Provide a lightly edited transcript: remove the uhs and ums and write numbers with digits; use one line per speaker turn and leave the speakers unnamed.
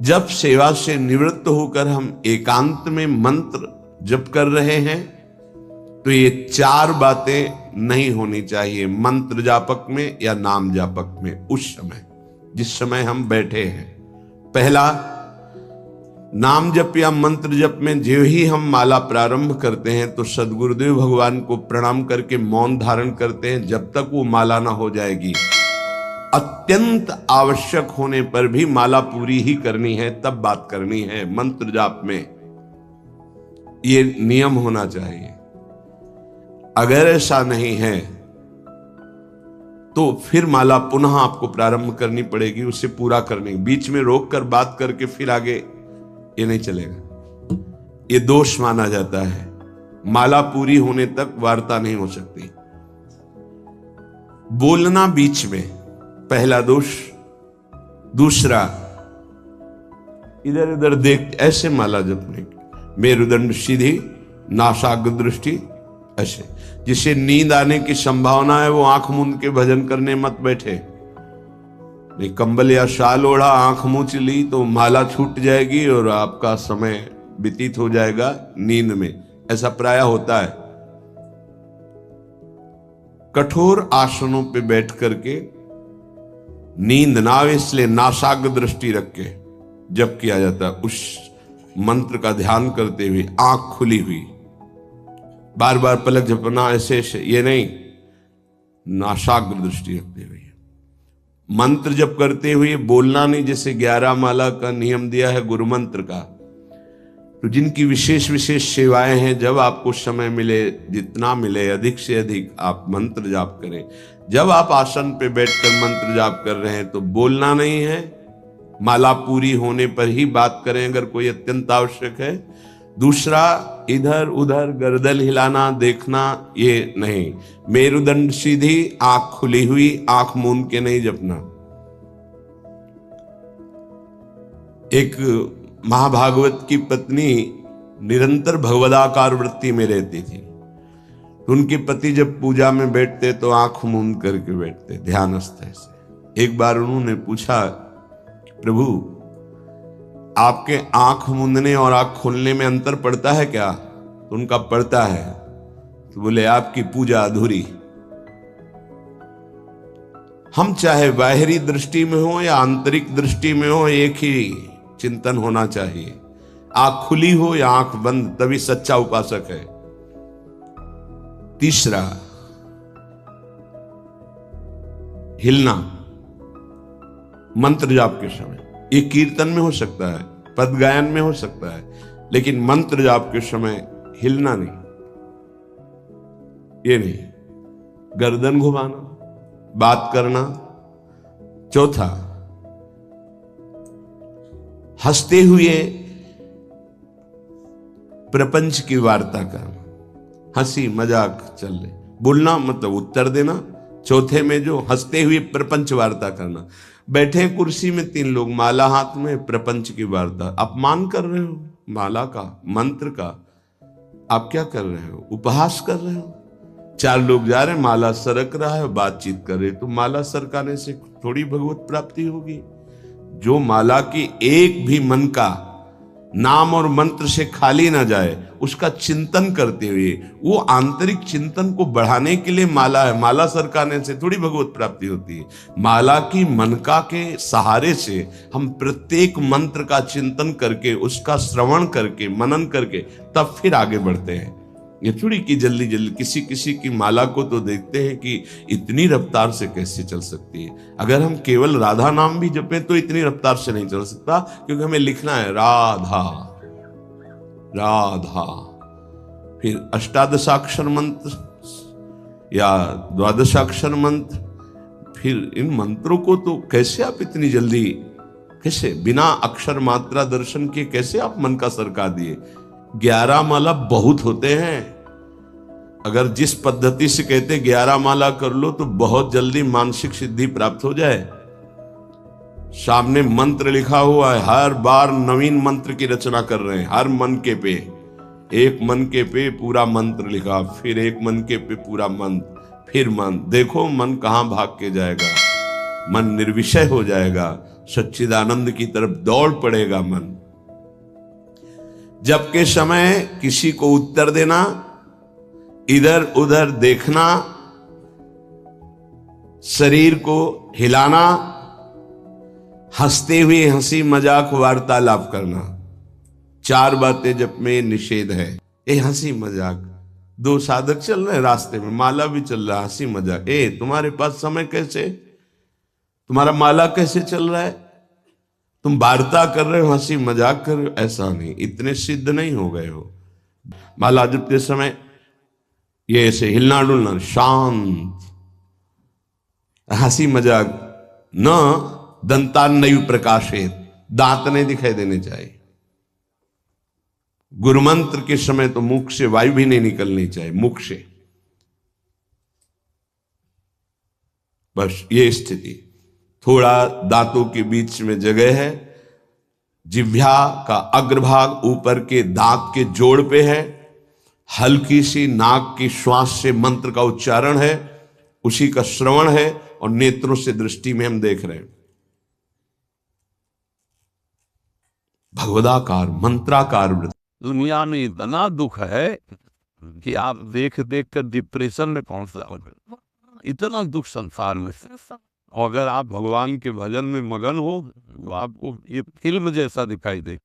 जब सेवा से निवृत्त होकर हम एकांत में मंत्र जप कर रहे हैं तो ये चार बातें नहीं होनी चाहिए मंत्र जापक में या नाम जापक में। उस समय जिस समय हम बैठे हैं, पहला, नाम जप या मंत्र जप में जो ही हम माला प्रारंभ करते हैं तो सद्गुरुदेव भगवान को प्रणाम करके मौन धारण करते हैं जब तक वो माला ना हो जाएगी। अत्यंत आवश्यक होने पर भी माला पूरी ही करनी है, तब बात करनी है। मंत्र जाप में ये नियम होना चाहिए। अगर ऐसा नहीं है तो फिर माला पुनः आपको प्रारंभ करनी पड़ेगी, उसे पूरा करने। बीच में रोक कर बात करके फिर आगे, ये नहीं चलेगा, ये दोष माना जाता है। माला पूरी होने तक वार्ता नहीं हो सकती। बोलना बीच में, पहला दोष। दूसरा, इधर उधर देख ऐसे माला जपने, मेरुदंड सीधी, नासाग्र दृष्टि ऐसे। जिसे नींद आने की संभावना है वो आंख मूंद के भजन करने मत बैठे। नहीं, कंबल या शाल ओढ़ा, आंख मूंद ली तो माला छूट जाएगी और आपका समय व्यतीत हो जाएगा नींद में। ऐसा प्राय होता है। कठोर आसनों पे बैठ करके नींद ना आवे इसलिए नासाग्र दृष्टि रख के जप किया जाता है। उस मंत्र का ध्यान करते हुए आंख खुली हुई, बार बार पलक झपना ऐसे ये नहीं, नासाग्र दृष्टि रखते हुए मंत्र जप करते हुए बोलना नहीं। जैसे 11 माला का नियम दिया है गुरु मंत्र का, तो जिनकी विशेष विशेष सेवाएं हैं, जब आपको समय मिले, जितना मिले अधिक से अधिक आप मंत्र जाप करें। जब आप आसन पे बैठकर मंत्र जाप कर रहे हैं तो बोलना नहीं है, माला पूरी होने पर ही बात करें अगर कोई अत्यंत आवश्यक है। दूसरा, इधर उधर गर्दन हिलाना, देखना, ये नहीं। मेरुदंड सीधी, आंख खुली हुई, आंख मूंद के नहीं जपना। एक महाभागवत की पत्नी निरंतर भगवदाकार वृत्ति में रहती थी। उनके पति जब पूजा में बैठते तो आंख मूंद करके बैठते, ध्यानस्थ से। एक बार उन्होंने पूछा, प्रभु आपके आंख मूंदने और आंख खोलने में अंतर पड़ता है क्या? तो उनका पड़ता है। तो बोले, आपकी पूजा अधूरी। हम चाहे बाहरी दृष्टि में हो या आंतरिक दृष्टि में हो, एक ही चिंतन होना चाहिए। आंख खुली हो या आंख बंद, तभी सच्चा उपासक है। तीसरा, हिलना मंत्र जाप के समय। ये कीर्तन में हो सकता है, पद गायन में हो सकता है, लेकिन मंत्र जाप के समय हिलना नहीं, ये नहीं। गर्दन घुमाना, बात करना। चौथा, हंसते हुए प्रपंच की वार्ता करना, हंसी मजाक चल रहे, बोलना मतलब उत्तर देना। चौथे में जो हंसते हुए प्रपंच वार्ता करना। बैठे कुर्सी में 3 लोग, माला हाथ में, प्रपंच की वार्ता। अपमान कर रहे हो माला का, मंत्र का। आप क्या कर रहे हो? उपहास कर रहे हो। 4 लोग जा रहे, माला सरक रहा है, बातचीत कर रहे, तो माला सरकाने से थोड़ी भगवत प्राप्ति होगी। जो माला की एक भी मन का नाम और मंत्र से खाली ना जाए, उसका चिंतन करते हुए, वो आंतरिक चिंतन को बढ़ाने के लिए माला है। माला सरकाने से थोड़ी भगवत प्राप्ति होती है। माला की मनका के सहारे से हम प्रत्येक मंत्र का चिंतन करके, उसका श्रवण करके, मनन करके, तब फिर आगे बढ़ते हैं। ये थोड़ी कि जल्दी जल्दी। किसी किसी की माला को तो देखते हैं कि इतनी रफ्तार से कैसे चल सकती है। अगर हम केवल राधा नाम भी जपें तो इतनी रफ्तार से नहीं चल सकता, क्योंकि हमें लिखना है राधा राधा। फिर अष्टादशाक्षर मंत्र या 12 मंत्र, फिर इन मंत्रों को तो कैसे आप इतनी जल्दी, कैसे बिना अक्षर मात्रा दर्शन के कैसे आप मन का सरका दिए? 11 माला बहुत होते हैं। अगर जिस पद्धति से कहते 11 माला कर लो तो बहुत जल्दी मानसिक सिद्धि प्राप्त हो जाए। सामने मंत्र लिखा हुआ है, हर बार नवीन मंत्र की रचना कर रहे हैं। हर मन के पे, एक मन के पे पूरा मंत्र लिखा, फिर एक मन के पे पूरा मंत्र, फिर मन। देखो मन कहां भाग के जाएगा। मन निर्विषय हो जाएगा, सच्चिदानंद की तरफ दौड़ पड़ेगा मन। जब के समय किसी को उत्तर देना, इधर उधर देखना, शरीर को हिलाना, हंसते हुए हंसी मजाक वार्तालाप करना, 4 बातें जब में निषेध है। ये हंसी मजाक, 2 साधक चल रहे हैं रास्ते में, माला भी चल रहा, हंसी मजाक, तुम्हारे पास समय कैसे, तुम्हारा माला कैसे चल रहा है, तुम वार्ता कर रहे हो, हंसी मजाक कर रहे हो, ऐसा नहीं, इतने सिद्ध नहीं हो गए हो। माला जपते समय ये ऐसे हिलना डुलना, शांत, हंसी मजाक, न दंतान्नयु प्रकाशित, दांत नहीं दिखाई देने चाहिए। गुरु मंत्र के समय तो मुख से वायु भी नहीं निकलनी चाहिए, मुख से। बस ये स्थिति, थोड़ा दांतों के बीच में जगह है, जिह्वा का अग्रभाग ऊपर के दांत के जोड़ पे है, हल्की सी नाक की श्वास से मंत्र का उच्चारण है, उसी का श्रवण है, और नेत्रों से दृष्टि में हम देख रहे हैं। भगवदाकार मंत्राकार वृत्ति।
दुनिया में इतना दुख है कि आप देख देख कर डिप्रेशन में पहुंच जाओगे, इतना दुख संसार में। और अगर आप भगवान के भजन में मगन हो तो आपको ये फिल्म जैसा दिखाई दे।